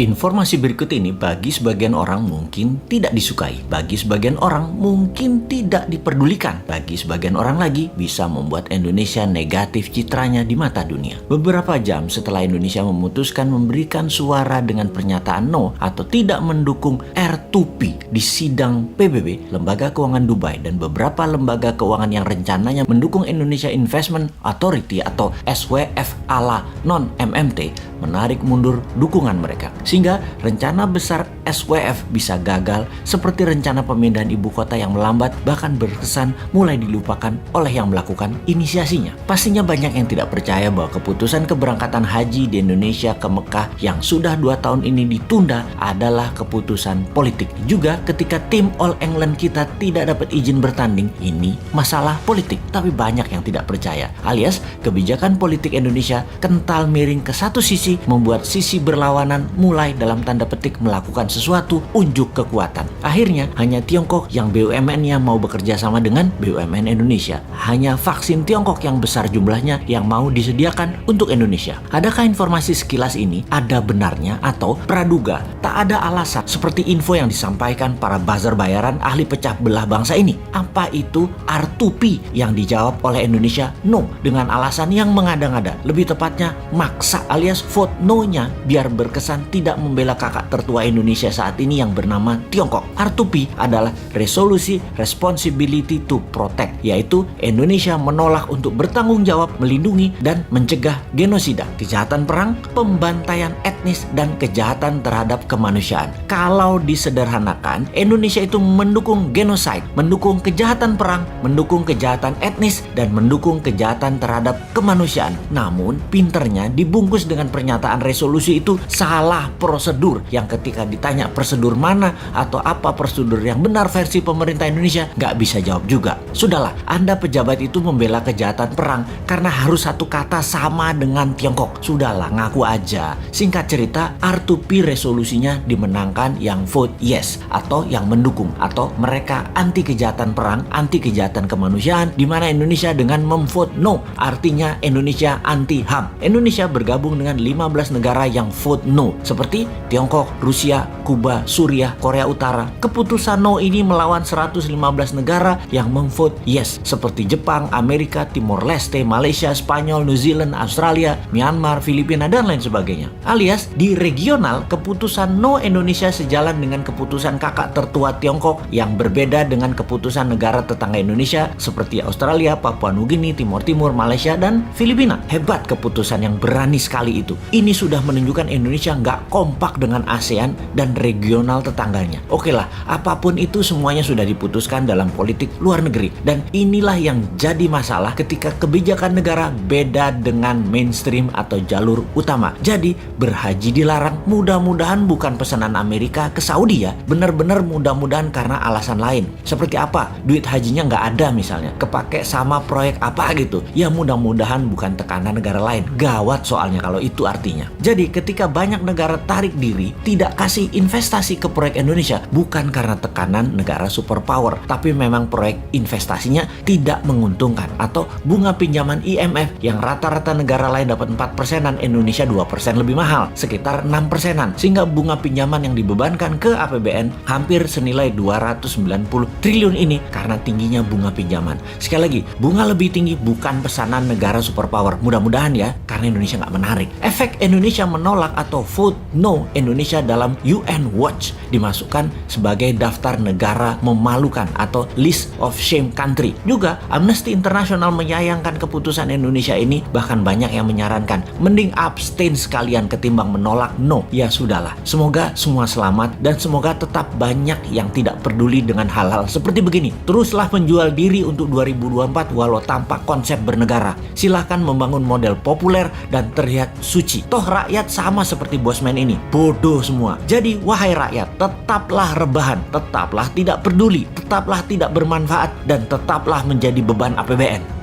Informasi berikut ini bagi sebagian orang mungkin tidak disukai, bagi sebagian orang mungkin tidak diperdulikan, bagi sebagian orang lagi bisa membuat Indonesia negatif citranya di mata dunia. Beberapa jam setelah Indonesia memutuskan memberikan suara dengan pernyataan no atau tidak mendukung R2P di sidang PBB, Lembaga Keuangan Dubai dan beberapa lembaga keuangan yang rencananya mendukung Indonesia Investment Authority atau SWF ala non-MMT menarik mundur dukungan mereka. Sehingga rencana besar SWF bisa gagal seperti rencana pemindahan ibu kota yang melambat bahkan berkesan mulai dilupakan oleh yang melakukan inisiasinya. Pastinya banyak yang tidak percaya bahwa keputusan keberangkatan haji di Indonesia ke Mekah yang sudah 2 tahun ini ditunda adalah keputusan politik. Juga ketika tim All England kita tidak dapat izin bertanding, ini masalah politik. Tapi banyak yang tidak percaya, alias kebijakan politik Indonesia kental miring ke satu sisi membuat sisi berlawanan mulai dalam tanda petik melakukan sesuatu unjuk kekuatan. Akhirnya hanya Tiongkok yang BUMN-nya mau bekerja sama dengan BUMN Indonesia. Hanya vaksin Tiongkok yang besar jumlahnya yang mau disediakan untuk Indonesia. Adakah informasi sekilas ini ada benarnya atau praduga tak ada alasan seperti info yang disampaikan para buzzer bayaran ahli pecah belah bangsa ini? Apa itu R2P yang dijawab oleh Indonesia no dengan alasan yang mengada-ngada, lebih tepatnya maksa alias vote no-nya biar berkesan tidak membela kakak tertua Indonesia saat ini yang bernama Tiongkok. R2P adalah Resolusi Responsibility to Protect, yaitu Indonesia menolak untuk bertanggung jawab, melindungi, dan mencegah genosida, kejahatan perang, pembantaian etnis, dan kejahatan terhadap kemanusiaan. Kalau disederhanakan, Indonesia itu mendukung genocide, mendukung kejahatan perang, mendukung kejahatan etnis, dan mendukung kejahatan terhadap kemanusiaan. Namun, pinternya dibungkus dengan pernyataan resolusi itu salah prosedur, yang ketika ditanya prosedur mana atau apa prosedur yang benar versi pemerintah Indonesia, nggak bisa jawab juga. Sudahlah, Anda pejabat itu membela kejahatan perang karena harus satu kata sama dengan Tiongkok. Sudahlah, ngaku aja. Singkat cerita, R2P resolusinya dimenangkan yang vote yes atau yang mendukung, atau mereka anti kejahatan perang, anti kejahatan kemanusiaan, di mana Indonesia dengan memvote no, artinya Indonesia anti HAM. Indonesia bergabung dengan 15 negara yang vote no, seperti Tiongkok, Rusia, Kuba, Suriah, Korea Utara. Keputusan no ini melawan 115 negara yang memvote yes, seperti Jepang, Amerika, Timor Leste, Malaysia, Spanyol, New Zealand, Australia, Myanmar, Filipina, dan lain sebagainya. Alias di regional, keputusan no Indonesia sejalan dengan keputusan kakak tertua Tiongkok yang berbeda dengan keputusan negara tetangga Indonesia seperti Australia, Papua Nugini, Timor Timur, Malaysia, dan Filipina. Hebat keputusan yang berani sekali itu. Ini sudah menunjukkan Indonesia nggak kompak dengan ASEAN dan regional tetangganya. Oke lah, apapun itu semuanya sudah diputuskan dalam politik luar negeri. Dan inilah yang jadi masalah ketika kebijakan negara beda dengan mainstream atau jalur utama. Jadi berhaji dilarang, mudah-mudahan bukan pesanan Amerika ke Saudi ya. Benar-benar mudah-mudahan karena alasan lain. Seperti apa? Duit hajinya nggak ada misalnya. Kepake sama proyek apa gitu. Ya mudah-mudahan bukan tekanan negara lain. Gawat soalnya kalau itu artinya. Jadi ketika banyak negara tarik diri, tidak kasih investasi ke proyek Indonesia, bukan karena tekanan negara superpower, tapi memang proyek investasinya tidak menguntungkan, atau bunga pinjaman IMF yang rata-rata negara lain dapat 4%-an, Indonesia 2% lebih mahal, sekitar 6%-an, sehingga bunga pinjaman yang dibebankan ke APBN hampir senilai 290 triliun ini karena tingginya bunga pinjaman. Sekali lagi, bunga lebih tinggi bukan pesanan negara superpower, mudah-mudahan ya, karena Indonesia nggak menarik. Efek Indonesia menolak atau vote no Indonesia dalam UN Watch dimasukkan sebagai daftar negara memalukan atau list of shame country. Juga Amnesty International menyayangkan keputusan Indonesia ini, bahkan banyak yang menyarankan mending abstain sekalian ketimbang menolak no. Ya sudahlah, semoga semua selamat dan semoga tetap banyak yang tidak peduli dengan hal-hal seperti begini. Teruslah menjual diri untuk 2024 walau tanpa konsep bernegara. Silahkan membangun model populer dan terlihat suci. Toh rakyat sama seperti bosman ini, bodoh semua. Jadi wahai rakyat, tetaplah rebahan, tetaplah tidak peduli, tetaplah tidak bermanfaat, dan tetaplah menjadi beban APBN.